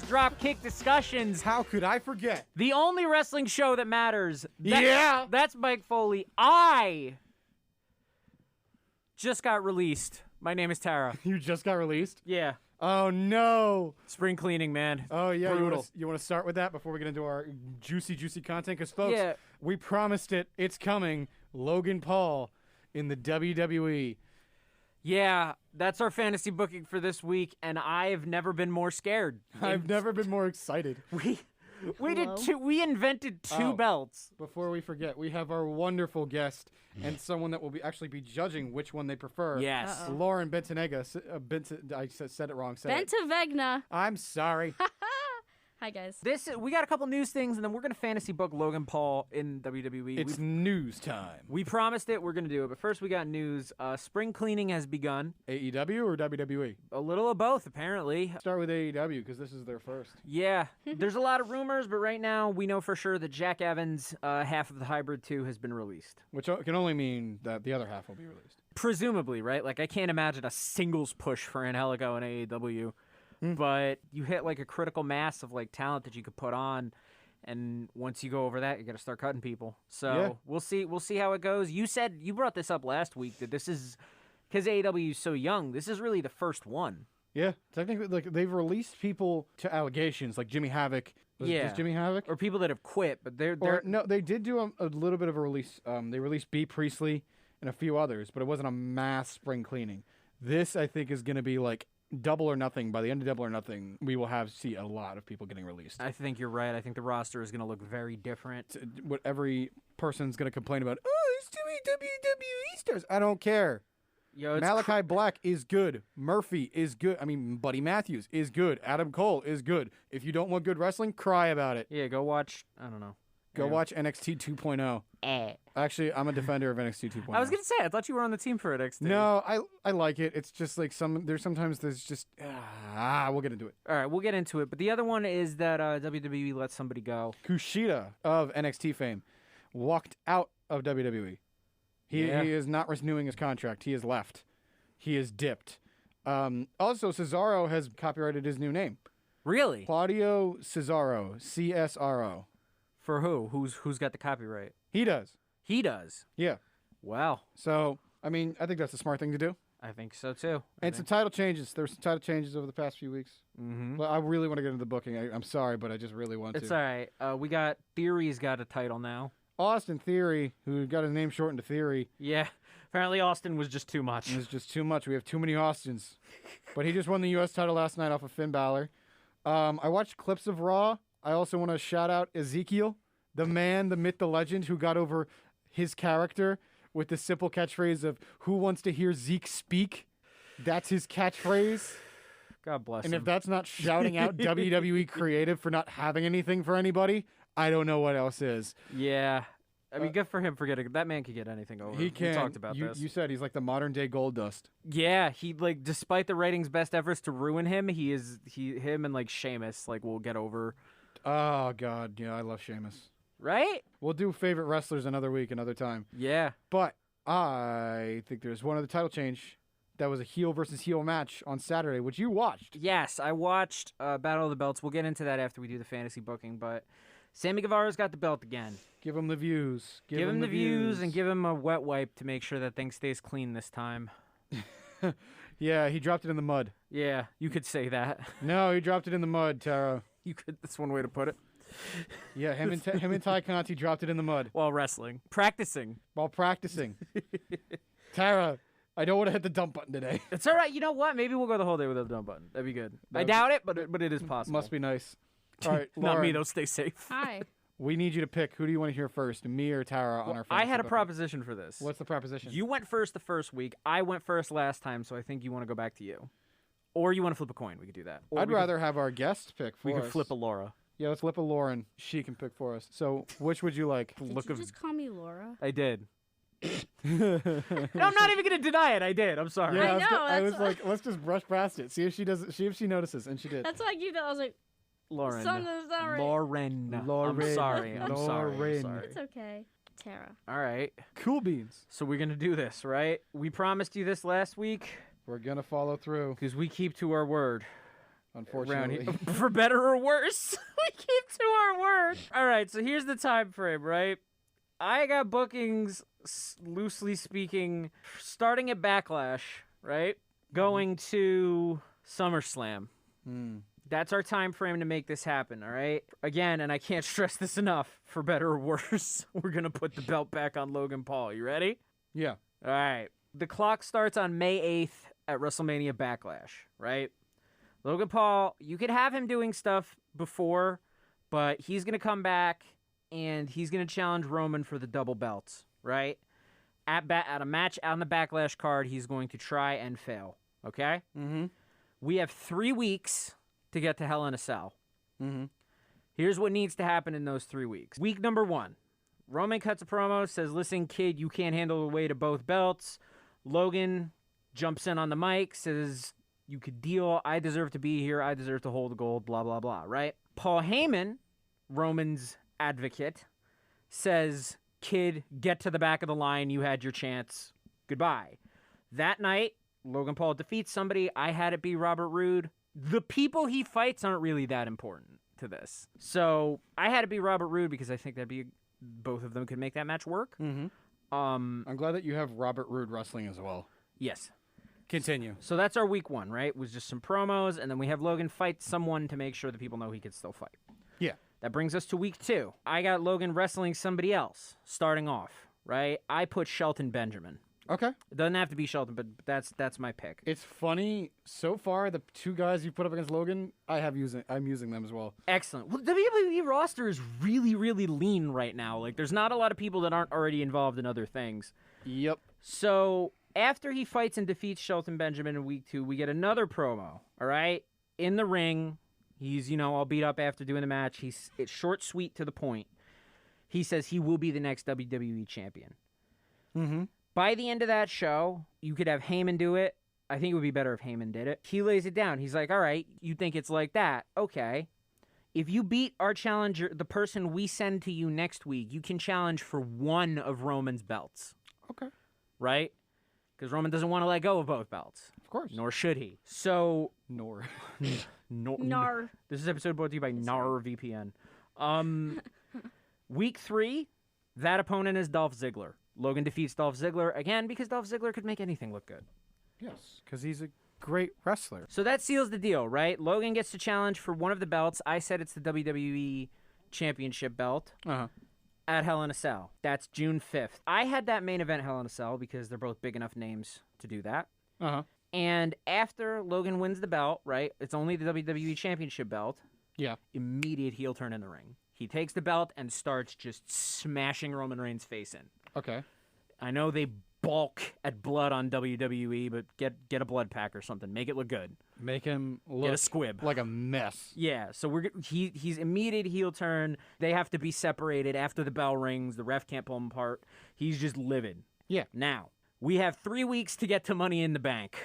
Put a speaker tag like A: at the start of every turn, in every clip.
A: Dropkick Discussions.
B: How could I forget?
A: The only wrestling show that matters.
B: Yeah.
A: That's Mike Foley. I just got released. My name is Tara.
B: You just got released?
A: Yeah.
B: Oh, no.
A: Spring cleaning, man.
B: Oh, yeah.
A: Brutal.
B: You want to start with that before we get into our juicy content? Because, folks,
A: Yeah.
B: we promised it. It's coming. Logan Paul in the WWE.
A: Yeah, that's our fantasy booking for this week, and I have never been more scared.
B: I've never been more excited.
A: We invented two belts.
B: Before we forget, we have our wonderful guest and someone that will actually be judging which one they prefer.
A: Yes.
C: Uh-oh.
B: Lauren Bentonega. I said it wrong.
C: Bentavegna.
B: I'm sorry.
C: Hi, guys.
A: We got a couple news things, and then we're going to fantasy book Logan Paul in WWE.
B: It's news time.
A: We promised it. We're going to do it. But first, we got news. Spring cleaning has begun.
B: AEW or WWE?
A: A little of both, apparently.
B: Start with AEW because this is their first.
A: Yeah. There's a lot of rumors, but right now we know for sure that Jack Evans, half of the Hybrid 2, has been released.
B: Which can only mean that the other half will be released.
A: Presumably, right? Like, I can't imagine a singles push for Angelico and AEW. But you hit like a critical mass of like talent that you could put on, and once you go over that, you got to start cutting people. So
B: Yeah.
A: we'll see how it goes. You brought this up last week that this is because AEW is so young. This is really the first one.
B: Yeah, technically, like they've released people to allegations, like Jimmy Havoc. Was Jimmy Havoc
A: or people that have quit, but they're
B: no, they did do a little bit of a release. They released B. Priestley and a few others, but it wasn't a mass spring cleaning. This, I think, is going to be like Double or Nothing. By the end of Double or Nothing, we will see a lot of people getting released.
A: I think you're right. I think the roster is going to look very different.
B: What every person's going to complain about, there's too many WWE stars. I don't care.
A: Yo,
B: Malachi Black is good. Murphy is good. I mean, Buddy Matthews is good. Adam Cole is good. If you don't want good wrestling, cry about it.
A: Yeah, go watch, I don't know.
B: Go watch NXT 2.0. Actually, I'm a defender of NXT 2.0.
A: I was going to say, I thought you were on the team for NXT.
B: No, I like it. It's just like sometimes there's just, we'll get into it.
A: All right, we'll get into it. But the other one is that WWE let somebody go.
B: Kushida of NXT fame walked out of WWE. He is not renewing his contract. He has left. He is dipped. Also, Cesaro has copyrighted his new name.
A: Really?
B: Claudio Cesaro, CSRO.
A: For who? Who's got the copyright?
B: He does.
A: He does.
B: Yeah.
A: Wow.
B: So, I mean, I think that's a smart thing to do.
A: I think so too.
B: And some title changes. There were some title changes over the past few weeks. Mm-hmm. But I really want to get into the booking. I'm sorry, but I just really want to.
A: It's all right. We got Theory's got a title now.
B: Austin Theory, who got his name shortened to Theory.
A: Yeah. Apparently Austin was just too much.
B: It was just too much. We have too many Austins. But he just won the U.S. title last night off of Finn Balor. I watched clips of Raw. I also want to shout out Ezekiel, the man, the myth, the legend, who got over his character with the simple catchphrase of, "Who wants to hear Zeke speak?" That's his catchphrase.
A: God bless
B: him. And if that's not shouting out WWE creative for not having anything for anybody, I don't know what else is.
A: Yeah. I mean, good for him for getting... That man could get anything over.
B: He can.
A: We talked about this.
B: You said he's like the modern-day Goldust.
A: Yeah, he, like, despite the ratings' best efforts to ruin him, him and, like, Sheamus, like, will get over.
B: Oh, God. Yeah, I love Sheamus.
A: Right?
B: We'll do favorite wrestlers another week, another time.
A: Yeah.
B: But I think there's one other title change. That was a heel versus heel match on Saturday, which you watched.
A: Yes, I watched Battle of the Belts. We'll get into that after we do the fantasy booking, but Sammy Guevara's got the belt again.
B: Give him the views.
A: Give him the views and give him a wet wipe to make sure that thing stays clean this time.
B: Yeah, he dropped it in the mud.
A: Yeah, you could say that.
B: No, he dropped it in the mud, Tara.
A: You could. That's one way to put it.
B: Yeah, him and Ty Conti dropped it in the mud.
A: While wrestling. Practicing.
B: While practicing. Tara, I don't want to hit the dump button today.
A: It's all right. You know what? Maybe we'll go the whole day without the dump button. That'd be good. I doubt it, but it is possible.
B: Must be nice. All right, Lauren,
A: Not me, though. Stay safe.
C: Hi.
B: We need you to pick. Who do you want to hear first, me or Tara on our
A: I had a
B: booking?
A: proposition for this.
B: What's the proposition?
A: You went first the first week. I went first last time, so I think you want to go back to you. Or you want to flip a coin. We could do that. Or
B: I'd rather have our guests pick for us.
A: We could flip a Laura.
B: Yeah, let's flip a Lauren. She can pick for us. So, which would you like?
C: Did you just call me Laura?
A: I did. No, I'm not even gonna deny it. I did. I'm sorry.
B: Yeah,
C: I know,
B: I was
C: that's
B: like, let's just brush past it. See if she does. See if she notices, and she did.
C: That's why I gave that. I was like,
A: Lauren.
C: something's not right.
A: Lauren. I'm sorry. I'm sorry.
C: It's okay. Tara.
A: All right.
B: Cool beans.
A: So we're gonna do this, right? We promised you this last week
B: We're gonna follow through.
A: because we keep to our word.
B: Unfortunately.
A: For better or worse, we keep to our word. All right, so here's the time frame, right? I got bookings, loosely speaking, starting at Backlash, right? Going to SummerSlam. That's our time frame to make this happen, all right? Again, and I can't stress this enough, for better or worse, we're going to put the belt back on Logan Paul. You ready?
B: Yeah.
A: All right. The clock starts on May 8th at WrestleMania Backlash, right? Logan Paul, you could have him doing stuff before, but he's going to come back and he's going to challenge Roman for the double belts, right? At a match on the Backlash card, he's going to try and fail, okay?
B: Mm-hmm.
A: We have 3 weeks to get to Hell in a Cell.
B: Mm-hmm.
A: Here's what needs to happen in those 3 weeks. Week number 1, Roman cuts a promo, says, listen, kid, you can't handle the weight of both belts. Logan jumps in on the mic, says, you could deal. I deserve to be here. I deserve to hold the gold, blah, blah, blah, right? Paul Heyman, Roman's advocate, says, kid, get to the back of the line. You had your chance. Goodbye. That night, Logan Paul defeats somebody. I had it be Robert Roode. The people he fights aren't really that important to this. So I had it be Robert Roode because I think both of them could make that match work.
B: Mm-hmm. I'm glad that you have Robert Roode wrestling as well.
A: Yes.
B: Continue.
A: So that's our week 1, right? It was just some promos, and then we have Logan fight someone to make sure that people know he could still fight.
B: Yeah.
A: That brings us to week 2. I got Logan wrestling somebody else, starting off, right? I put Shelton Benjamin.
B: Okay.
A: It doesn't have to be Shelton, but that's my pick.
B: It's funny. So far, the 2 guys you put up against Logan, I'm using them as well.
A: Excellent. Well, the WWE roster is really, really lean right now. Like, there's not a lot of people that aren't already involved in other things.
B: Yep.
A: So after he fights and defeats Shelton Benjamin in week 2, we get another promo, all right? In the ring, he's, all beat up after doing the match. It's short, sweet, to the point. He says he will be the next WWE champion.
B: Mm-hmm.
A: By the end of that show, you could have Heyman do it. I think it would be better if Heyman did it. He lays it down. He's like, all right, you think it's like that. Okay. If you beat our challenger, the person we send to you next week, you can challenge for one of Roman's belts.
B: Okay.
A: Right? Because Roman doesn't want to let go of both belts.
B: Of course.
A: Nor should he. So...
B: Nor.
C: Nar.
A: This is episode brought to you by NarVPN. Week 3, that opponent is Dolph Ziggler. Logan defeats Dolph Ziggler again because Dolph Ziggler could make anything look good.
B: Yes, because he's a great wrestler.
A: So that seals the deal, right? Logan gets to challenge for one of the belts. I said it's the WWE Championship belt at Hell in a Cell. That's June 5th. I had that main event Hell in a Cell because they're both big enough names to do that. And after Logan wins the belt, right, it's only the WWE Championship belt.
B: Yeah.
A: Immediate heel turn in the ring. He takes the belt and starts just smashing Roman Reigns' face in.
B: Okay.
A: I know they balk at blood on WWE, but get a blood pack or something. Make it look good.
B: Make him look
A: Get a squib.
B: like a mess.
A: Yeah, so he's immediate heel turn. They have to be separated after the bell rings. The ref can't pull them apart. He's just livid.
B: Yeah.
A: Now, we have 3 weeks to get to Money in the Bank,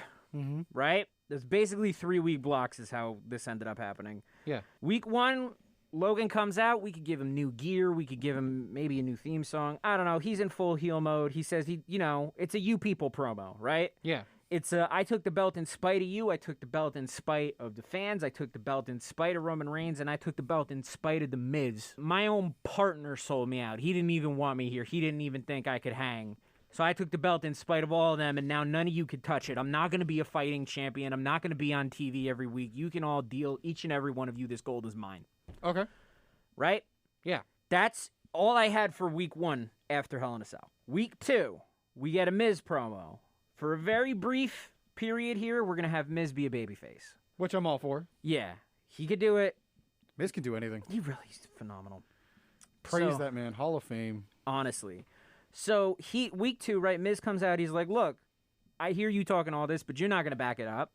A: right? There's basically 3-week blocks is how this ended up happening.
B: Yeah.
A: Week 1, Logan comes out. We could give him new gear. We could give him maybe a new theme song. I don't know. He's in full heel mode. He says it's a you people promo, right?
B: Yeah.
A: It's I took the belt in spite of you. I took the belt in spite of the fans. I took the belt in spite of Roman Reigns, and I took the belt in spite of The Miz. My own partner sold me out. He didn't even want me here. He didn't even think I could hang. So I took the belt in spite of all of them, and now none of you could touch it. I'm not going to be a fighting champion. I'm not going to be on TV every week. You can all deal, each and every one of you, this gold is mine.
B: Okay.
A: Right?
B: Yeah.
A: That's all I had for week 1 after Hell in a Cell. Week 2, we get a Miz promo. For a very brief period here, we're going to have Miz be a babyface.
B: Which I'm all for.
A: Yeah. He could do it.
B: Miz can do anything.
A: He really is phenomenal.
B: Praise that man. Hall of Fame.
A: Honestly. So week 2, right, Miz comes out. He's like, look, I hear you talking all this, but you're not going to back it up.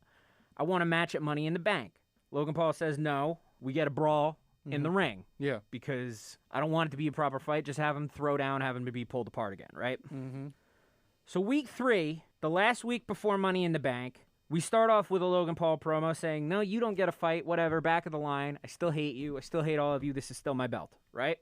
A: I want a match at Money in the Bank. Logan Paul says, no, we get a brawl in the ring.
B: Yeah.
A: Because I don't want it to be a proper fight. Just have him throw down, have him to be pulled apart again, right? So week 3, the last week before Money in the Bank, we start off with a Logan Paul promo saying, no, you don't get a fight, whatever, back of the line. I still hate you. I still hate all of you. This is still my belt, right?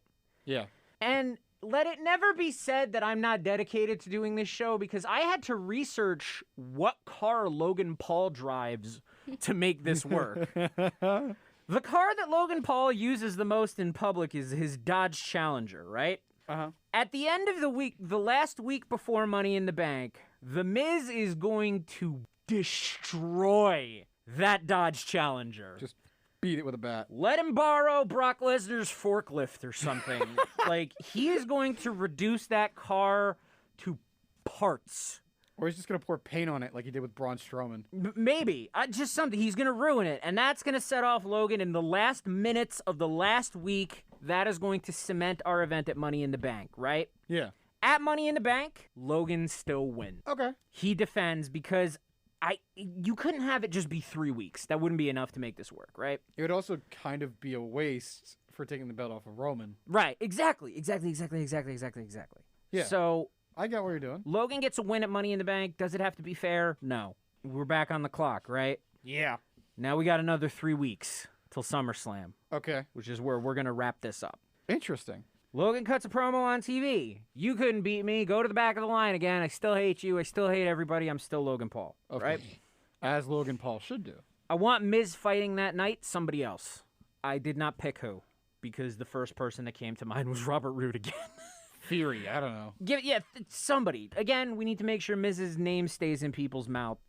B: Yeah.
A: And let it never be said that I'm not dedicated to doing this show because I had to research what car Logan Paul drives to make this work. The car that Logan Paul uses the most in public is his Dodge Challenger, right?
B: Uh-huh.
A: At the end of the week, the last week before Money in the Bank, The Miz is going to destroy that Dodge Challenger.
B: Just beat it with a bat.
A: Let him borrow Brock Lesnar's forklift or something. Like, he is going to reduce that car to parts.
B: Or he's just going to pour paint on it like he did with Braun Strowman.
A: Maybe. Just something. He's going to ruin it. And that's going to set off Logan in the last minutes of the last week. That is going to cement our event at Money in the Bank, right?
B: Yeah.
A: At Money in the Bank, Logan still wins.
B: Okay.
A: He defends because you couldn't have it just be 3 weeks. That wouldn't be enough to make this work, right?
B: It would also kind of be a waste for taking the belt off of Roman.
A: Right. Exactly.
B: Yeah.
A: So
B: I got what you're doing.
A: Logan gets a win at Money in the Bank. Does it have to be fair? No. We're back on the clock, right?
B: Yeah.
A: Now we got another 3 weeks till SummerSlam,
B: Okay.
A: which is where we're going to wrap this up.
B: Interesting.
A: Logan cuts a promo on TV. You couldn't beat me. Go to the back of the line again. I still hate you. I still hate everybody. I'm still Logan Paul,
B: Of
A: right?
B: course. As Logan Paul should do.
A: I want Miz fighting that night somebody else. I did not pick who because the first person that came to mind was Robert Roode again.
B: Fury, I don't know.
A: Somebody. Again, we need to make sure Miz's name stays in people's mouth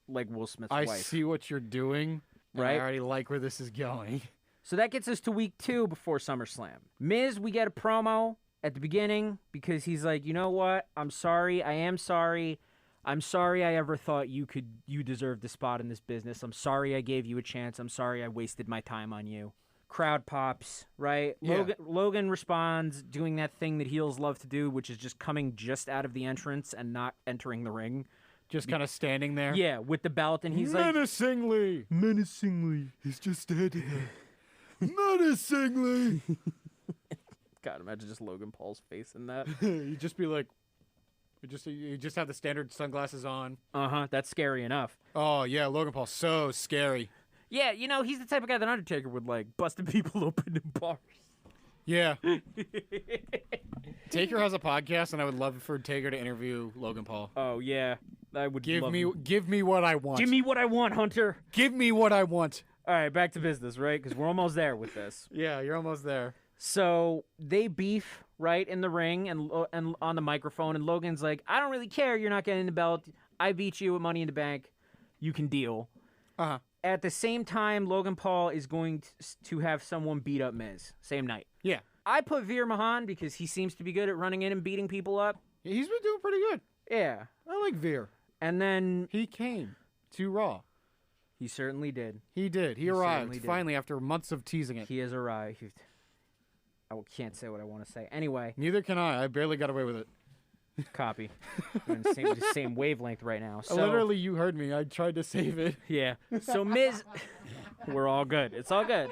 A: like Will Smith's
B: I
A: wife.
B: see what you're doing.
A: Right?
B: I already like where this is going.
A: So that gets us to week 2 before SummerSlam. Miz, we get a promo at the beginning because he's like, you know what? I'm sorry. I am sorry. I'm sorry I ever thought you deserved a spot in this business. I'm sorry I gave you a chance. I'm sorry I wasted my time on you. Crowd pops, right?
B: Yeah.
A: Logan responds, doing that thing that heels love to do, which is just coming just out of the entrance and not entering the ring.
B: Just kind of standing there.
A: Yeah, with the belt, and he's
B: menacingly. He's just standing there. Menacingly.
A: God, imagine just Logan Paul's face in that.
B: You'd just be like, you just have the standard sunglasses on.
A: Uh-huh, that's scary enough.
B: Oh, yeah, Logan Paul, so scary.
A: Yeah, you know, he's the type of guy that Undertaker would like, busting people open in bars.
B: Yeah. Taker has a podcast, and I would love for Taker to interview Logan Paul.
A: Oh, yeah. I would
B: Give
A: love
B: me
A: him.
B: give me what I want.
A: Give me what I want, Hunter.
B: Give me what I want.
A: All right, back to business, right? Because we're almost there with this.
B: Yeah, you're almost there.
A: So they beef, right, in the ring and on the microphone, and Logan's like, I don't really care. You're not getting the belt. I beat you at Money in the Bank. You can deal.
B: Uh-huh.
A: At the same time, Logan Paul is going to have someone beat up Miz. Same night.
B: Yeah.
A: I put Veer Mahan because he seems to be good at running in and beating people up.
B: He's been doing pretty good.
A: Yeah.
B: I like Veer.
A: And then
B: He came to Raw.
A: he certainly did.
B: He did. He
A: certainly
B: arrived
A: did.
B: finally after months of teasing it.
A: He has arrived. I can't say what I want to say. Anyway,
B: Neither can I. I barely got away with it.
A: copy. We're in the same wavelength right now. So,
B: Literally, you heard me. I tried to save it.
A: yeah. So Miz, we're all good. It's all good.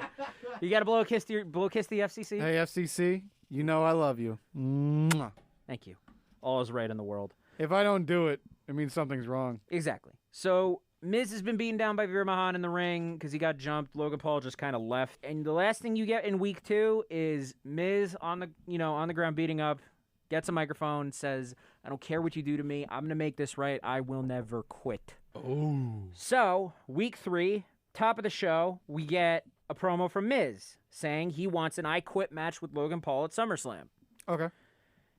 A: You got to blow a kiss to the FCC.
B: Hey, FCC, you know I love you. Mwah.
A: Thank you. All is right in the world.
B: If I don't do it, it means something's wrong.
A: Exactly. So Miz has been beaten down by Veer Mahan in the ring because he got jumped. Logan Paul just kind of left. And the last thing you get in week 2 is Miz on the ground beating up, gets a microphone, says, I don't care what you do to me. I'm going to make this right. I will never quit.
B: Oh.
A: So week 3, top of the show, we get a promo from Miz saying he wants an I Quit match with Logan Paul at SummerSlam.
B: Okay.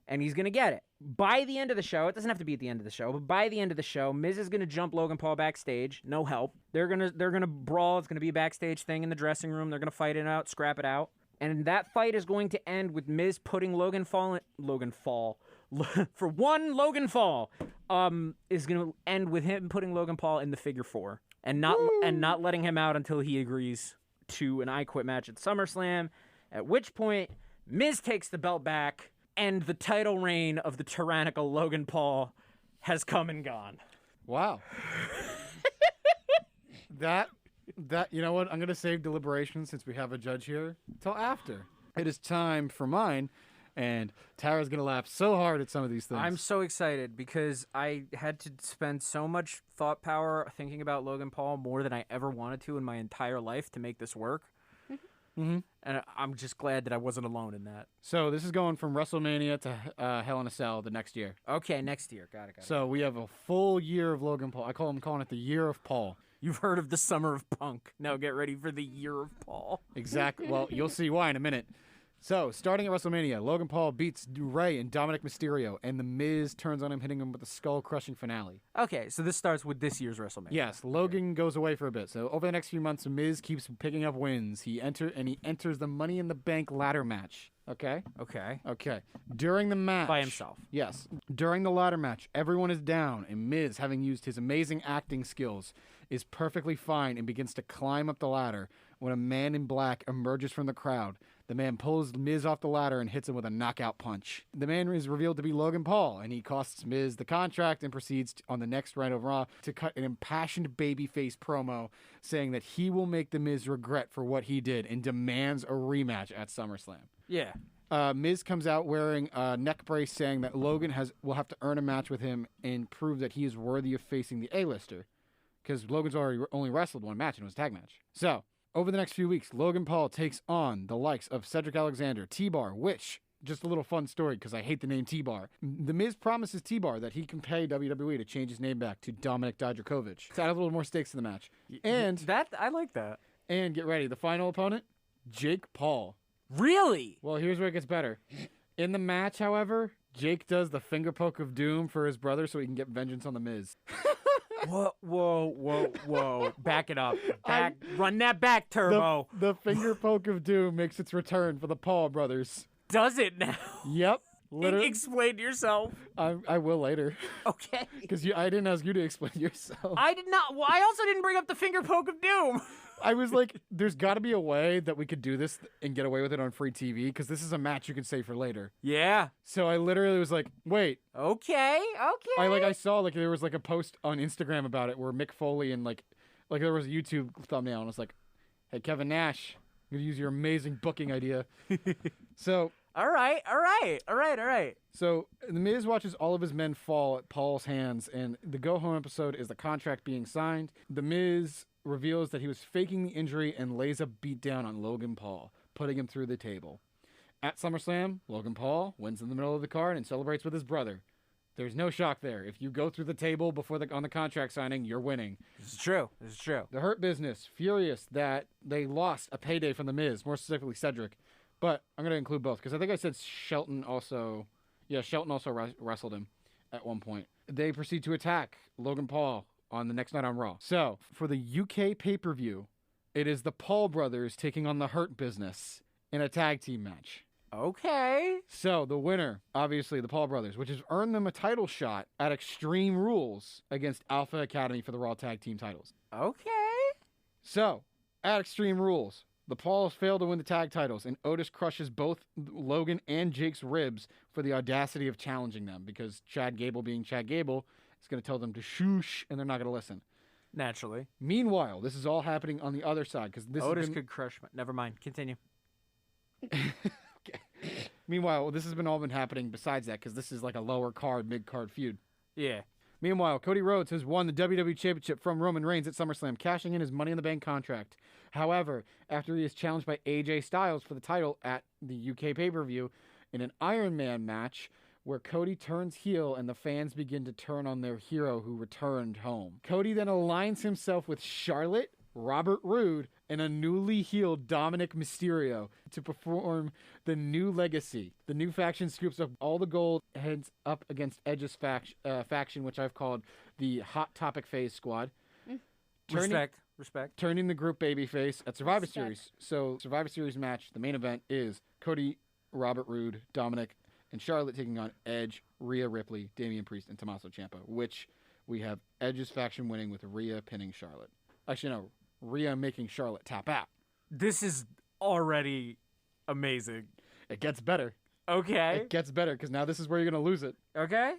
A: And he's going to get it. By the end of the show, it doesn't have to be at the end of the show, but by the end of the show, Miz is going to jump Logan Paul backstage. No help. They're going to brawl. It's going to be a backstage thing in the dressing room. They're going to fight it out, scrap it out. And that fight is going to end with Miz putting Logan Paul is going to end with him putting Logan Paul in the figure 4 and not letting him out until he agrees to an I Quit match at SummerSlam, at which point Miz takes the belt back and the title reign of the tyrannical Logan Paul has come and gone.
B: Wow. that, you know what? I'm going to save deliberation since we have a judge here till after. It is time for mine, and Tara's going to laugh so hard at some of these things.
A: I'm so excited because I had to spend so much thought power thinking about Logan Paul more than I ever wanted to in my entire life to make this work.
B: Mm-hmm.
A: And I'm just glad that I wasn't alone in that.
B: So this is going from WrestleMania to Hell in a Cell the next year.
A: Okay, next year. Got it.
B: So we have a full year of Logan Paul. I'm calling it the year of Paul.
A: You've heard of the summer of punk. Now get ready for the year of Paul.
B: Exactly. Well, you'll see why in a minute. So, starting at WrestleMania, Logan Paul beats Rey and Dominic Mysterio, and The Miz turns on him, hitting him with a skull-crushing finale.
A: Okay, so this starts with this year's WrestleMania.
B: Yes, Logan goes away for a bit. So, over the next few months, The Miz keeps picking up wins. He enters the Money in the Bank ladder match. Okay?
A: Okay.
B: During the match...
A: By himself.
B: Yes. During the ladder match, everyone is down, and Miz, having used his amazing acting skills, is perfectly fine and begins to climb up the ladder when a man in black emerges from the crowd. The man pulls Miz off the ladder and hits him with a knockout punch. The man is revealed to be Logan Paul, and he costs Miz the contract and proceeds on the next round of Raw to cut an impassioned babyface promo saying that he will make The Miz regret for what he did and demands a rematch at SummerSlam.
A: Yeah.
B: Miz comes out wearing a neck brace saying that Logan will have to earn a match with him and prove that he is worthy of facing the A-lister. Because Logan's only wrestled one match and it was a tag match. So, over the next few weeks, Logan Paul takes on the likes of Cedric Alexander, T-Bar, which, just a little fun story because I hate the name T-Bar. The Miz promises T-Bar that he can pay WWE to change his name back to Dominic Dijakovic to add a little more stakes to the match. And
A: that I like that.
B: And get ready, the final opponent, Jake Paul.
A: Really?
B: Well, here's where it gets better. In the match, however, Jake does the finger poke of doom for his brother so he can get vengeance on The Miz.
A: Whoa. Back it up. Run that back, Turbo.
B: The finger poke of doom makes its return for the Paul brothers.
A: Does it now?
B: Yep. Literally.
A: Explain yourself.
B: I will later.
A: Okay.
B: Because I didn't ask you to explain yourself.
A: I did not. Well, I also didn't bring up the finger poke of doom.
B: I was like, there's got to be a way that we could do this and get away with it on free TV because this is a match you can save for later.
A: Yeah.
B: So I literally was like, wait.
A: Okay.
B: I saw there was like a post on Instagram about it where Mick Foley and like there was a YouTube thumbnail and it's like, hey, Kevin Nash, I'm going to use your amazing booking idea. So.
A: All right.
B: So The Miz watches all of his men fall at Paul's hands, and the go-home episode is the contract being signed. The Miz reveals that he was faking the injury and lays a beatdown on Logan Paul, putting him through the table. At SummerSlam, Logan Paul wins in the middle of the card and celebrates with his brother. There's no shock there. If you go through the table on the contract signing, you're winning.
A: This is true.
B: The Hurt Business, furious that they lost a payday from The Miz, more specifically Cedric. But I'm going to include both because I think I said Shelton also wrestled him at one point. They proceed to attack Logan Paul on the next night on Raw. So, for the UK pay-per-view, it is the Paul brothers taking on the Hurt Business in a tag team match.
A: Okay.
B: So, the winner, obviously, the Paul brothers, which has earned them a title shot at Extreme Rules against Alpha Academy for the Raw Tag Team titles.
A: Okay.
B: So, at Extreme Rules, the Pauls fail to win the tag titles, and Otis crushes both Logan and Jake's ribs for the audacity of challenging them because Chad Gable, being Chad Gable, is going to tell them to shoosh, and they're not going to listen.
A: Naturally.
B: Meanwhile, this is all happening on the other side because this
A: Otis could crush. Never mind. Continue.
B: Okay. Meanwhile, this has all been happening besides that because this is like a lower card, mid card feud.
A: Yeah.
B: Meanwhile, Cody Rhodes has won the WWE Championship from Roman Reigns at SummerSlam, cashing in his Money in the Bank contract. However, after he is challenged by AJ Styles for the title at the UK pay-per-view in an Iron Man match where Cody turns heel and the fans begin to turn on their hero who returned home. Cody then aligns himself with Charlotte, Robert Roode, and a newly healed Dominic Mysterio to perform the New Legacy. The new faction scoops up all the gold, heads up against Edge's faction, which I've called the Hot Topic Phase Squad.
A: Respect.
B: Turning the group babyface at Survivor Series. So Survivor Series match, the main event is Cody, Robert Roode, Dominic, and Charlotte taking on Edge, Rhea Ripley, Damian Priest, and Tommaso Ciampa, which we have Edge's faction winning with Rhea pinning Charlotte. Actually, no, Rhea making Charlotte tap out.
A: This is already amazing.
B: It gets better.
A: Okay.
B: It gets better because now this is where you're going to lose it.
A: Okay.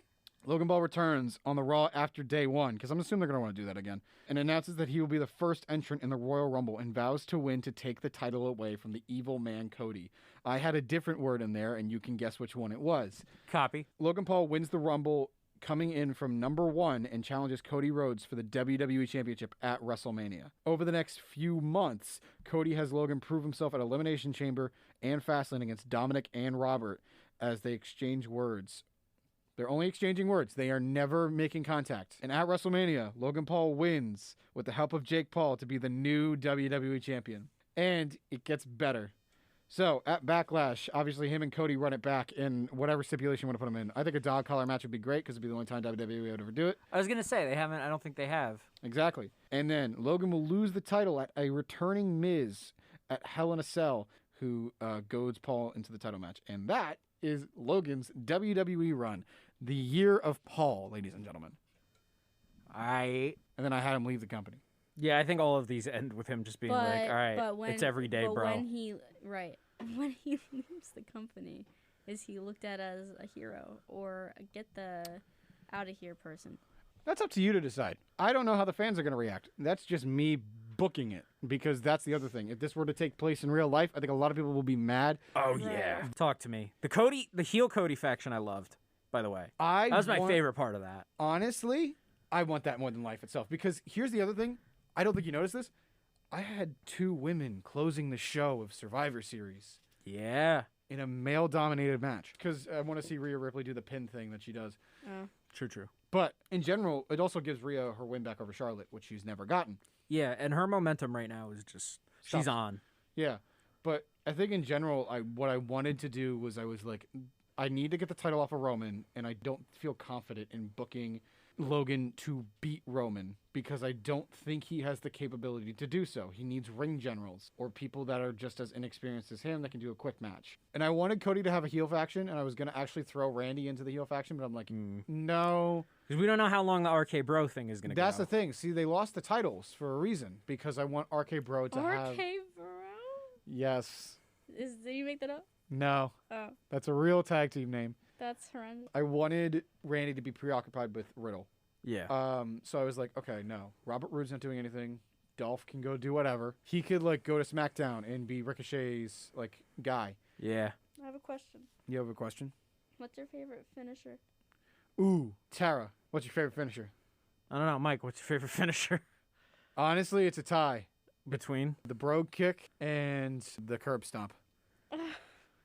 B: Logan Paul returns on the Raw after day one, because I'm assuming they're going to want to do that again, and announces that he will be the first entrant in the Royal Rumble and vows to win to take the title away from the evil man Cody. I had a different word in there, and you can guess which one it was.
A: Copy.
B: Logan Paul wins the Rumble, coming in from number 1 and challenges Cody Rhodes for the WWE Championship at WrestleMania. Over the next few months, Cody has Logan prove himself at Elimination Chamber and Fastlane against Dominic and Robert as they exchange words. They're only exchanging words. They are never making contact. And at WrestleMania, Logan Paul wins with the help of Jake Paul to be the new WWE Champion. And it gets better. So, at Backlash, obviously him and Cody run it back in whatever stipulation you want to put them in. I think a dog collar match would be great because it'd be the only time WWE would ever do it.
A: I was going to say, I don't think they have.
B: Exactly. And then Logan will lose the title at a returning Miz at Hell in a Cell, who goads Paul into the title match. And that is Logan's WWE run. The year of Paul, ladies and gentlemen. And then I had him leave the company.
A: Yeah, I think all of these end with him just being like, all right, it's every day, bro.
C: When he leaves the company, is he looked at as a hero or get the out of here person?
B: That's up to you to decide. I don't know how the fans are going to react. That's just me booking it, because that's the other thing. If this were to take place in real life, I think a lot of people will be mad.
A: Oh, yeah. Talk to me. The heel Cody faction I loved, by the way. That was my favorite part of that.
B: Honestly, I want that more than life itself, because here's the other thing. I don't think you noticed this. I had 2 women closing the show of Survivor Series.
A: Yeah.
B: In a male-dominated match. Because I want to see Rhea Ripley do the pin thing that she does.
A: True.
B: But in general, it also gives Rhea her win back over Charlotte, which she's never gotten.
A: Yeah, and her momentum right now is just, she's on.
B: Yeah. But I think in general, what I wanted to do was I was like, I need to get the title off of Roman, and I don't feel confident in booking Logan to beat Roman because I don't think he has the capability to do so. He needs ring generals or people that are just as inexperienced as him that can do a quick match. And I wanted Cody to have a heel faction, and I was going to actually throw Randy into the heel faction, but I'm like, no.
A: Because we don't know how long the RK Bro thing is going to go.
B: That's the thing. See, they lost the titles for a reason, because I want RK Bro to have...
C: RK Bro?
B: Yes.
C: Did you make that up?
B: No.
C: Oh.
B: That's a real tag team name.
C: That's horrendous.
B: I wanted Randy to be preoccupied with Riddle.
A: Yeah.
B: So I was like, okay, no. Robert Roode's not doing anything. Dolph can go do whatever. He could, like, go to SmackDown and be Ricochet's, like, guy.
A: Yeah.
C: I have a question.
B: You have a question?
C: What's your favorite finisher?
B: Ooh, Tara. What's your favorite finisher?
A: I don't know. Mike, what's your favorite finisher?
B: Honestly, it's a tie.
A: Between?
B: The brogue kick and the curb stomp.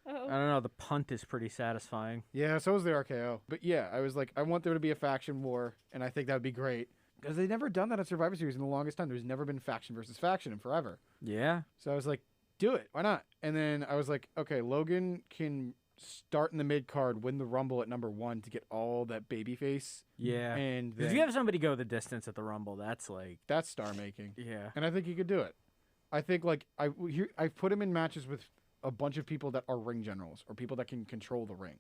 A: I don't know. The punt is pretty satisfying.
B: Yeah, so is the RKO. But yeah, I was like, I want there to be a faction war, and I think that would be great. Because they've never done that at Survivor Series in the longest time. There's never been faction versus faction in forever.
A: Yeah.
B: So I was like, do it. Why not? And then I was like, okay, Logan can start in the mid-card, win the Rumble at number 1 to get all that babyface.
A: Yeah.
B: And
A: if you have somebody go the distance at the Rumble, that's like...
B: That's star-making.
A: Yeah.
B: And I think he could do it. I think, like, I've put him in matches with a bunch of people that are ring generals or people that can control the ring.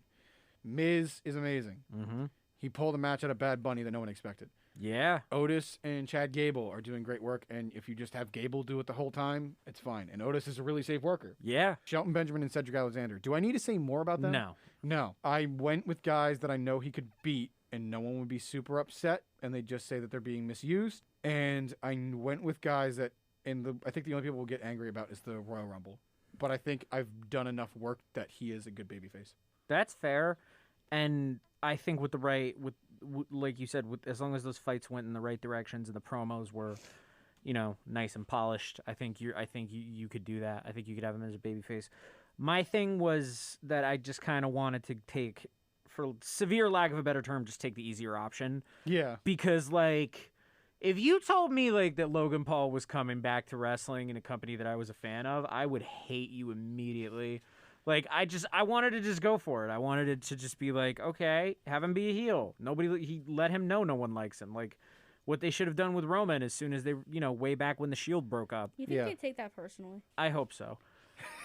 B: Miz is amazing.
A: Mm-hmm.
B: He pulled a match out of Bad Bunny that no one expected.
A: Yeah.
B: Otis and Chad Gable are doing great work, and if you just have Gable do it the whole time, it's fine. And Otis is a really safe worker.
A: Yeah.
B: Shelton Benjamin and Cedric Alexander. Do I need to say more about them? No. I went with guys that I know he could beat, and no one would be super upset, and they just say that they're being misused. And I went with guys that, I think the only people will get angry about is the Royal Rumble. But I think I've done enough work that he is a good babyface.
A: That's fair. And I think with the right, like you said, as long as those fights went in the right directions and the promos were, nice and polished, I think you could do that. I think you could have him as a babyface. My thing was that I just kind of wanted to take, for severe lack of a better term, just take the easier option. Yeah. Because, like, if you told me, like, that Logan Paul was coming back to wrestling in a company that I was a fan of, I would hate you immediately. Like, I wanted to just go for it. I wanted it to just be like, okay, have him be a heel. He let him know no one likes him. Like, what they should have done with Roman as soon as they, way back when the Shield broke up.
C: You think they'd take that personally?
A: I hope so.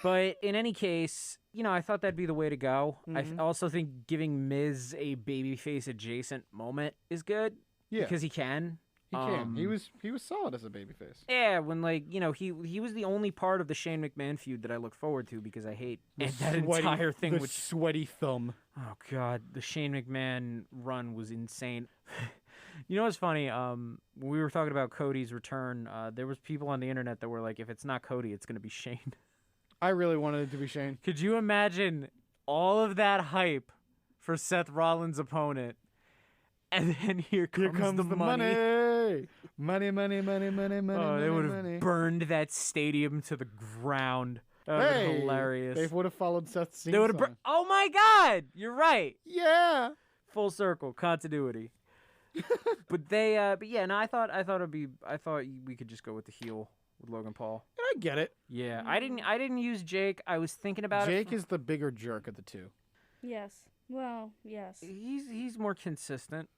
A: But in any case, I thought that'd be the way to go. Mm-hmm. I also think giving Miz a babyface adjacent moment is good. Yeah. Because he can.
B: He can. He was solid as a babyface.
A: Yeah, when he was the only part of the Shane McMahon feud that I look forward to because I hate that entire thing.
B: The sweaty thumb.
A: Oh God, the Shane McMahon run was insane. You know what's funny? When we were talking about Cody's return, there was people on the internet that were like, if it's not Cody, it's gonna be Shane.
B: I really wanted it to be Shane.
A: Could you imagine all of that hype for Seth Rollins' opponent? And then here comes the money.
B: Money, money, money, money, money,
A: Oh, they
B: money,
A: would have
B: money.
A: burned that stadium to the ground. That would have been hilarious.
B: They would have followed Seth's
A: They would have. Oh my God! You're right.
B: Yeah.
A: Full circle continuity. But yeah. No, I thought we could just go with the heel with Logan Paul.
B: And I get it.
A: Yeah, I didn't use Jake. I was thinking about it.
B: Jake is the bigger jerk of the two.
C: Yes. Well, yes.
A: He's more consistent.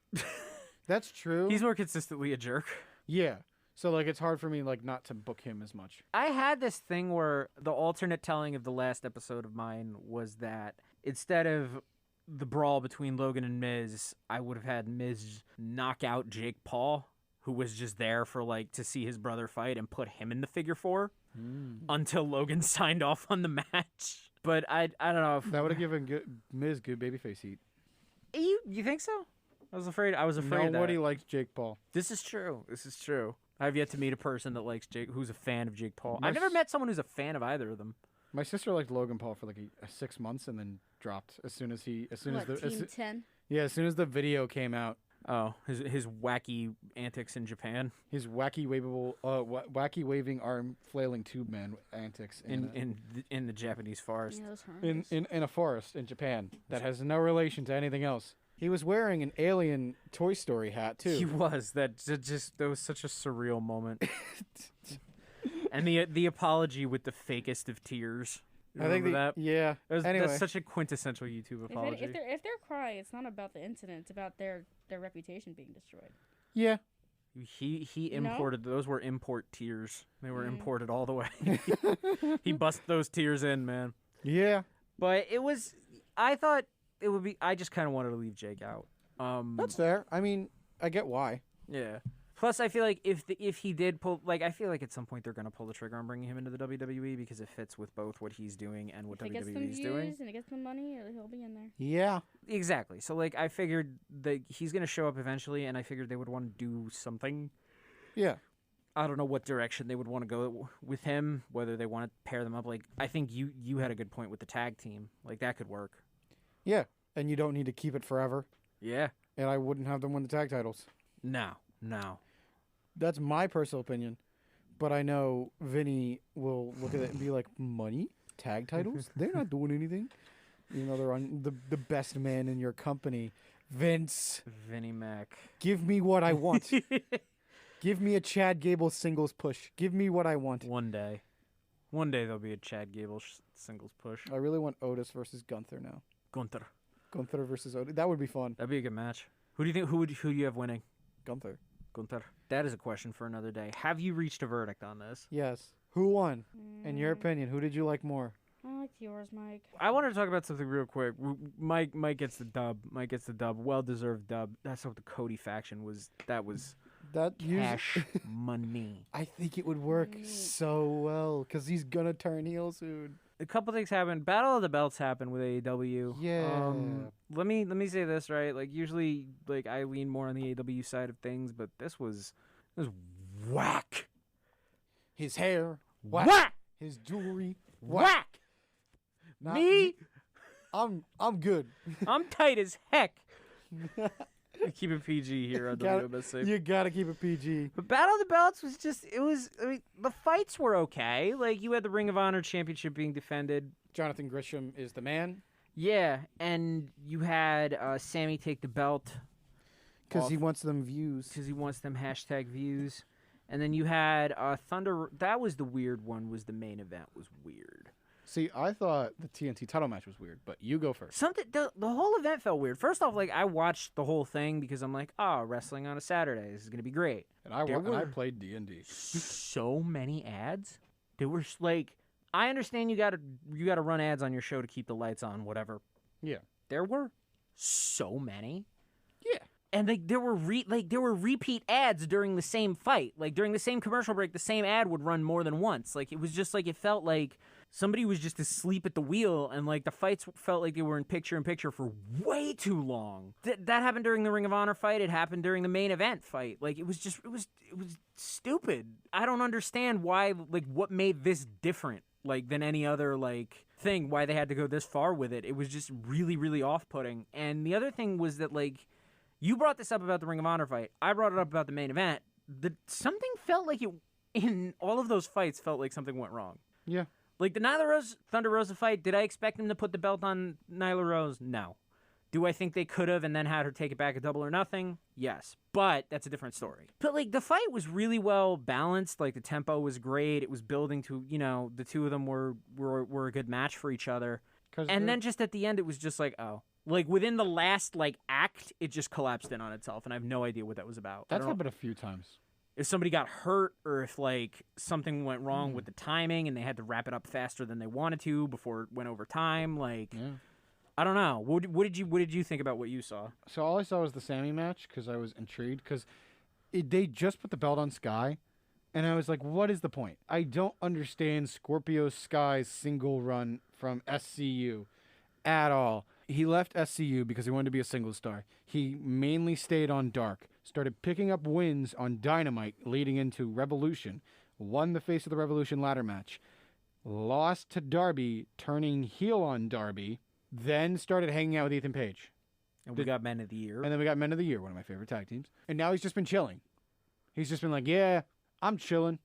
B: That's true.
A: He's more consistently a jerk.
B: Yeah. So like it's hard for me like not to book him as much.
A: I had this thing where the alternate telling of the last episode of mine was that instead of the brawl between Logan and Miz, I would have had Miz knock out Jake Paul, who was just there for like to see his brother fight, and put him in the figure 4 until Logan signed off on the match. But I don't know if
B: That would have given Miz good babyface heat.
A: you think so? I was afraid
B: Nobody
A: that.
B: likes Jake Paul.
A: This is true. I've yet to meet a person that likes Jake, who's a fan of Jake Paul.
B: My
A: I've never met someone who's a fan of either of them.
B: My sister liked Logan Paul for like 6 months and then dropped as soon as
C: Team 10?
B: as soon as the video came out.
A: Oh, his wacky antics in Japan
B: His wacky waving arm flailing tube man antics
A: in the Japanese forest.
C: Yeah, those horrendous.
B: in a forest in Japan that has no relation to anything else. He was wearing an alien Toy Story hat too.
A: He was that was such a surreal moment. And the apology with the fakest of tears.
B: I think
A: that.
B: Yeah. Anyway,
A: That's such a quintessential YouTube apology.
C: If they're crying, it's not about the incident. It's about their reputation being destroyed.
B: yeah.
A: He
C: You know?
A: imported those were import tears. They were imported all the way. He busted those tears in, man.
B: Yeah.
A: But I thought it would be. I just kind of wanted to leave Jake out.
B: That's fair. I mean, I get why.
A: Yeah. Plus, I feel like if he did pull, like, I feel like at some point they're gonna pull the trigger on bringing him into the WWE because it fits with both what he's doing and what
C: If it gets them
A: WWE is
C: views
A: doing.
C: and it gets them money, he'll be in there.
B: Yeah.
A: Exactly. So, like, I figured that he's gonna show up eventually, and I figured they would want to do something.
B: Yeah.
A: I don't know what direction they would want to go with him. Whether they want to pair them up. Like, I think you had a good point with the tag team. Like, that could work.
B: Yeah. And you don't need to keep it forever.
A: Yeah.
B: And I wouldn't have them win the tag titles.
A: No.
B: That's my personal opinion. But I know Vinny will look at it and be like, money? Tag titles? They're not doing anything. You know, they're on the best man in your company. Vince.
A: Vinnie Mac.
B: Give me what I want. Give me a Chad Gable singles push. Give me what I want.
A: One day there'll be a Chad Gable singles push.
B: I really want Otis versus Gunther now.
A: Gunther.
B: Gunther versus Otis. That would be fun.
A: That'd be a good match. Who do you think? Who do you have winning?
B: Gunther.
A: Gunther. That is a question for another day. Have you reached a verdict on this?
B: Yes. Who won? In your opinion, who did you like more?
C: I like yours, Mike.
A: I wanted to talk about something real quick. Mike gets the dub. Mike gets the dub. Well deserved dub. That's what the Cody faction was. That was
B: That
A: cash money.
B: I think it would work so well because he's gonna turn heel soon.
A: A couple things happened. Battle of the Belts happened with AEW.
B: Yeah.
A: Let me say this, right? Like usually, like I lean more on the AEW side of things, but this was whack.
B: His hair,
A: Whack.
B: his jewelry,
A: Whack.
B: Not-
A: Me,
B: I'm good.
A: I'm tight as heck. Keep it PG here on
B: Gotta-
A: WMSC.
B: You gotta keep it PG.
A: But Battle of the Belts was I mean, the fights were okay. Like, you had the Ring of Honor Championship being defended.
B: Jonathan Grisham is the man
A: Yeah, and you had Sammy take the belt
B: because he wants them views.
A: because he wants them #views. And then you had Thunder. That was the weird one, was the main event was weird.
B: See, I thought the TNT title match was weird, but you go first.
A: The whole event felt weird. First off, like, I watched the whole thing because I'm like, wrestling on a Saturday. This is going to be great.
B: And I
A: There
B: played D&D.
A: So many ads. There were like, I understand you got to run ads on your show to keep the lights on, whatever.
B: Yeah.
A: There were so many.
B: Yeah.
A: And there were repeat ads during the same fight. Like, during the same commercial break, the same ad would run more than once. Like, it was just like, it felt like somebody was just asleep at the wheel, and like the fights felt like they were in picture for way too long. That happened during the Ring of Honor fight. It happened during the main event fight. Like, it was stupid. I don't understand why, like, what made this different, like, than any other, like, thing, why they had to go this far with it. It was just really, really off-putting. And the other thing was that, like, You brought this up about the Ring of Honor fight. I brought it up about the main event. Something felt like in all of those fights felt like something went wrong.
B: Yeah.
A: Like the Nyla Rose Thunder Rosa fight, did I expect him to put the belt on Nyla Rose? No. Do I think they could have and then had her take it back at Double or Nothing? Yes. But that's a different story. But like the fight was really well balanced. Like the tempo was great. It was building to, the two of them were a good match for each other. And then just at the end, it was just like, oh. Like within the last act, it just collapsed in on itself. And I have no idea what that was about.
B: That's happened a few times.
A: If somebody got hurt or if something went wrong with the timing and they had to wrap it up faster than they wanted to before it went over time. I don't know. What did you think about what you saw?
B: So all I saw was the Sammy match because I was intrigued because they just put the belt on Sky, and I was like, what is the point? I don't understand Scorpio Sky's single run from SCU at all. He left SCU because he wanted to be a single star. He mainly stayed on Dark, started picking up wins on Dynamite leading into Revolution, won the Face of the Revolution ladder match, lost to Darby, turning heel on Darby, then started hanging out with Ethan Page.
A: And we got Men of the Year.
B: And then we got Men of the Year, one of my favorite tag teams. And now he's just been chilling. He's just been like, yeah, I'm chilling.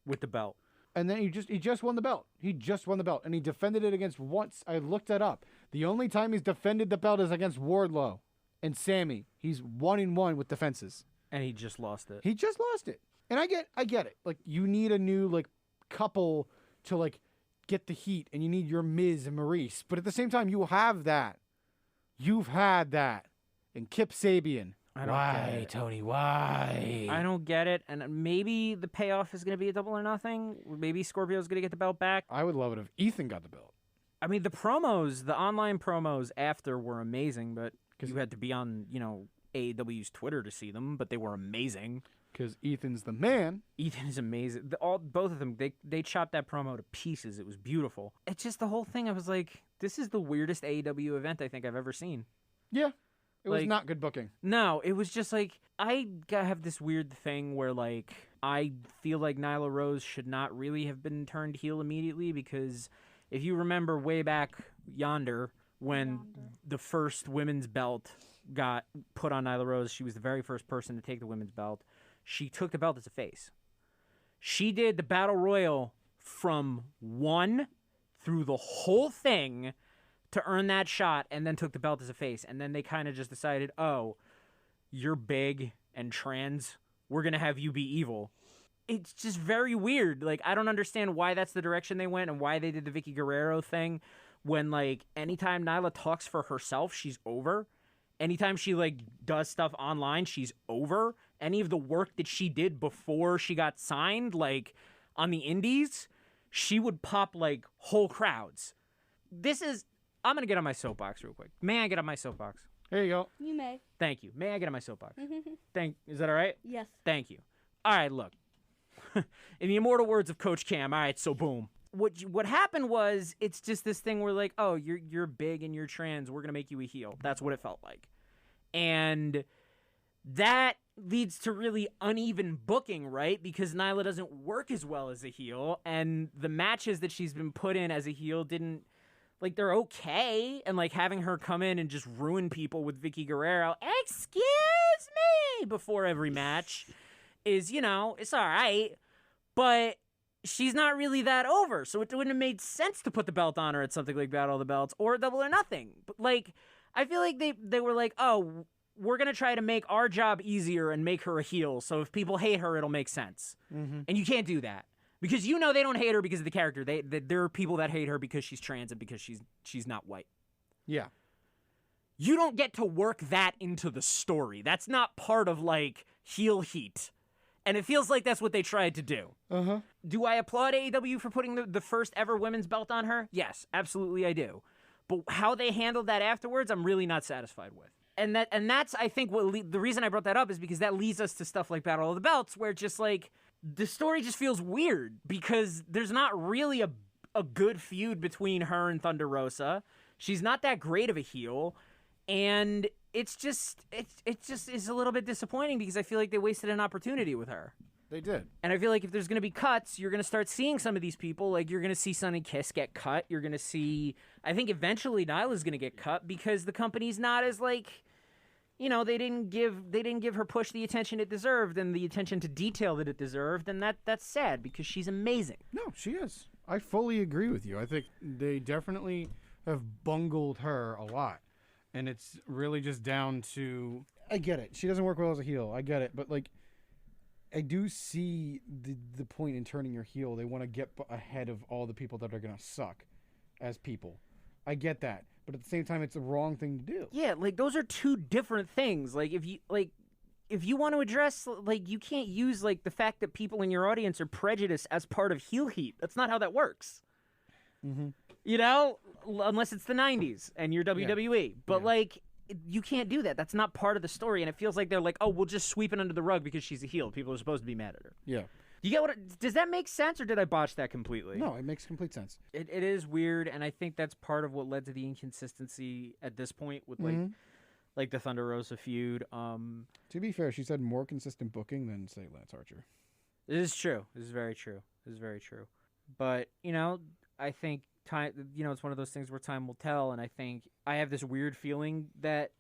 A: With the belt.
B: And then he just won the belt. He just won the belt. And he defended it against once. I looked that up. The only time he's defended the belt is against Wardlow and Sammy. He's 1-1 with defenses.
A: And he just lost it.
B: He just lost it. And I get it. Like, you need a new, couple to, get the heat, and you need your Miz and Maurice. But at the same time, you have that. You've had that. And Kip Sabian.
A: Why,
B: Tony? Why?
A: I don't get it. And maybe the payoff is going to be a Double or Nothing. Maybe Scorpio's going to get the belt back.
B: I would love it if Ethan got the belt.
A: I mean, the online promos after were amazing, but you had to be on, AEW's Twitter to see them, but they were amazing.
B: Because Ethan's the man.
A: Ethan is amazing. Both of them, they chopped that promo to pieces. It was beautiful. It's just the whole thing. I was like, this is the weirdest AEW event I think I've ever seen.
B: Yeah. It was not good booking.
A: No, it was just I have this weird thing where I feel like Nyla Rose should not really have been turned heel immediately because if you remember way back yonder when the first women's belt got put on Nyla Rose, she was the very first person to take the women's belt. She took the belt as a face. She did the Battle Royal from 1 through the whole thing to earn that shot and then took the belt as a face. And then they kind of just decided, oh, you're big and trans. We're going to have you be evil. It's just very weird. I don't understand why that's the direction they went and why they did the Vicky Guerrero thing when, anytime Nyla talks for herself, she's over. Anytime she, does stuff online, she's over. Any of the work that she did before she got signed, on the indies, she would pop, whole crowds. I'm going to get on my soapbox real quick. May I get on my soapbox?
B: There you go.
C: You may.
A: Thank you. May I get on my soapbox? Is that all right?
C: Yes.
A: Thank you. All right, look. In the immortal words of Coach Cam, all right, so boom. What happened was it's just this thing where oh, you're big and you're trans. We're going to make you a heel. That's what it felt like. And that leads to really uneven booking, right? Because Nyla doesn't work as well as a heel. And the matches that she's been put in as a heel didn't, they're okay. And, having her come in and just ruin people with Vicky Guerrero, excuse me, before every match is, it's all right. But she's not really that over. So it wouldn't have made sense to put the belt on her at something like Battle of the Belts or Double or Nothing. But, I feel like they were like, oh, we're going to try to make our job easier and make her a heel. So if people hate her, it'll make sense. Mm-hmm. And you can't do that. Because they don't hate her because of the character. There are people that hate her because she's trans and because she's not white.
B: Yeah.
A: You don't get to work that into the story. That's not part of, heel heat. And it feels like that's what they tried to do.
B: Uh-huh.
A: Do I applaud AEW for putting the first ever women's belt on her? Yes, absolutely I do. But how they handled that afterwards, I'm really not satisfied with. And that's, I think, the reason I brought that up is because that leads us to stuff like Battle of the Belts, where just, the story just feels weird because there's not really a good feud between her and Thunder Rosa. She's not that great of a heel. And it just is a little bit disappointing because I feel like they wasted an opportunity with her.
B: They did.
A: And I feel like if there's going to be cuts, you're going to start seeing some of these people. You're going to see Sonny Kiss get cut. You're going to see, I think eventually Nyla's going to get cut because the company's not as, they didn't give her push the attention it deserved and the attention to detail that it deserved, and that's sad because she's amazing.
B: No, she is. I fully agree with you. I think they definitely have bungled her a lot, and it's really just down to. I get it. She doesn't work well as a heel. I get it, but like, I do see the point in turning your heel. They want to get ahead of all the people that are gonna suck as people. I get that, but at the same time, it's the wrong thing to do.
A: Yeah, like those are two different things. Like if you want to address, like, you can't use like the fact that people in your audience are prejudiced as part of heel heat. That's not how that works.
B: Mm-hmm.
A: Unless it's the 90s and you're WWE. But like, you can't do that. That's not part of the story. And it feels like they're like, oh, we'll just sweep it under the rug because she's a heel. People are supposed to be mad at her.
B: Yeah.
A: You get does that make sense, or did I botch that completely?
B: No, it makes complete sense.
A: It is weird, and I think that's part of what led to the inconsistency at this point with like the Thunder Rosa feud.
B: To be fair, she said more consistent booking than, say, Lance Archer.
A: This is true. This is very true. This is very true. But, I think time, it's one of those things where time will tell, and I think I have this weird feeling that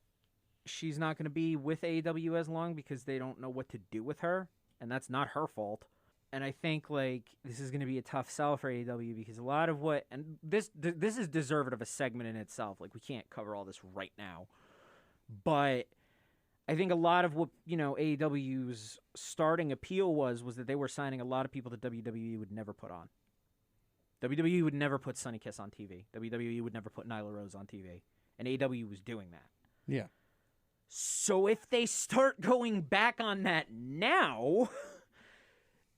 A: she's not going to be with AEW as long because they don't know what to do with her, and that's not her fault. And I think, like, this is going to be a tough sell for AEW because a lot of what, and this is deserved of a segment in itself. Like, we can't cover all this right now. But I think a lot of what, AEW's starting appeal was that they were signing a lot of people that WWE would never put on. WWE would never put Sonny Kiss on TV. WWE would never put Nyla Rose on TV. And AEW was doing that.
B: Yeah.
A: So if they start going back on that now,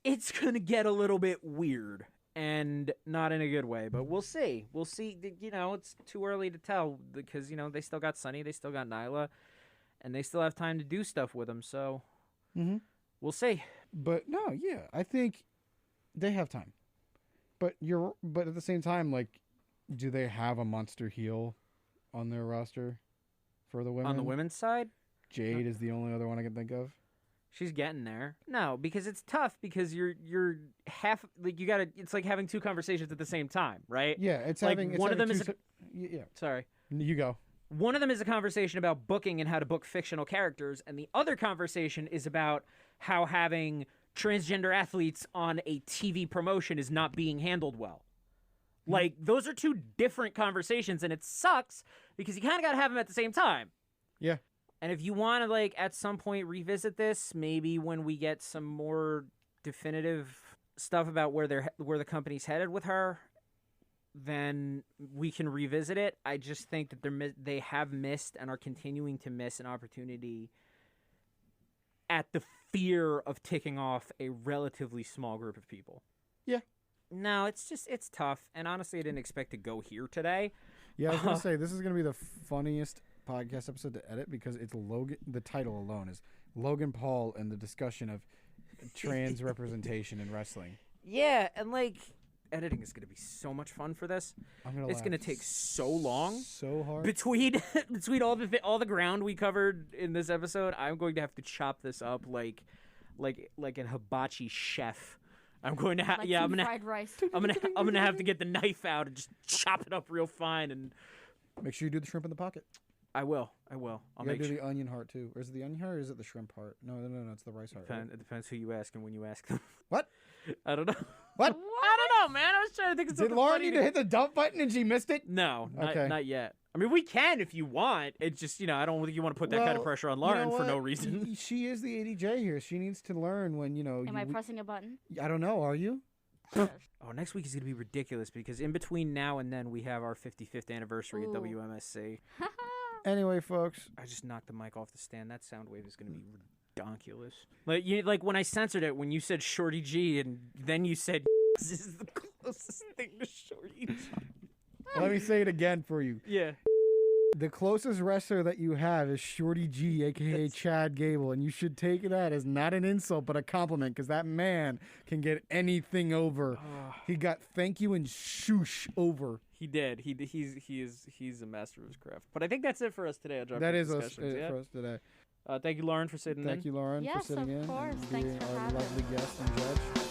A: it's going to get a little bit weird. And not in a good way, but we'll see. We'll see. It's too early to tell because, they still got Sonny, they still got Nyla, and they still have time to do stuff with them. So we'll see.
B: But no, yeah, I think they have time. But at the same time, like, do they have a monster heel on their roster for the women?
A: On the women's side?
B: Jade is the only other one I can think of.
A: She's getting there. No, because it's tough because you're half like you gotta. It's like having two conversations at the same time, right?
B: Yeah, it's
A: like
B: having
A: one of them is.
B: Yeah.
A: Sorry.
B: You go.
A: One of them is a conversation about booking and how to book fictional characters, and the other conversation is about how having transgender athletes on a TV promotion is not being handled well. Like, those are two different conversations, and it sucks because you kind of got to have them at the same time.
B: Yeah.
A: And if you want to, like, at some point revisit this, maybe when we get some more definitive stuff about where the company's headed with her, then we can revisit it. I just think that they have missed and are continuing to miss an opportunity at the fear of ticking off a relatively small group of people.
B: Yeah.
A: No, it's tough. And honestly, I didn't expect to go here today.
B: Yeah, I was going to say, this is going to be the funniest podcast episode to edit because it's Logan. The title alone is Logan Paul and the discussion of trans representation in wrestling.
A: Yeah, and like editing is going to be so much fun for this. It's going to take so long,
B: so hard
A: between all the ground we covered in this episode. I'm going to have to chop this up like an hibachi chef. I'm going to have
C: fried rice.
A: I'm gonna have to get the knife out and just chop it up real fine and
B: make sure you do the shrimp in the pocket.
A: I will. I'll make
B: do the onion heart too. Or is it the onion heart or is it the shrimp heart? No, it's the rice heart.
A: It depends who you ask and when you ask them.
B: What?
A: I don't know.
B: What?
A: I don't know, man. I was trying to think of something.
B: Did Lauren need to hit the dump button and she missed it?
A: No,
B: okay.
A: Not yet. I mean, we can if you want. It's just, I don't think you want to put that kind of pressure on Lauren for no reason.
B: She is the ADJ here. She needs to learn when,
C: Am I pressing a button?
B: I don't know. Are you?
A: Oh, next week is going to be ridiculous because in between now and then we have our 55th anniversary at WMSC.
B: Anyway, folks.
A: I just knocked the mic off the stand. That sound wave is going to be ridiculous. Like when I censored it, when you said Shorty G and then you said this is the closest thing to Shorty G.
B: Let me say it again for you.
A: Yeah.
B: The closest wrestler that you have is Shorty G, a.k.a. Chad Gable, and you should take that as not an insult but a compliment because that man can get anything over. He got thank you and shoosh over.
A: He did. He's a master of his craft. But I think that's it for us today.
B: That is us for us today.
A: Thank you, Lauren, for sitting in.
B: Thank you, Lauren, for sitting in.
C: Yes, of course.
B: And
C: Thanks
B: being
C: for
B: our
C: having
B: lovely
C: me.
B: guest and judge.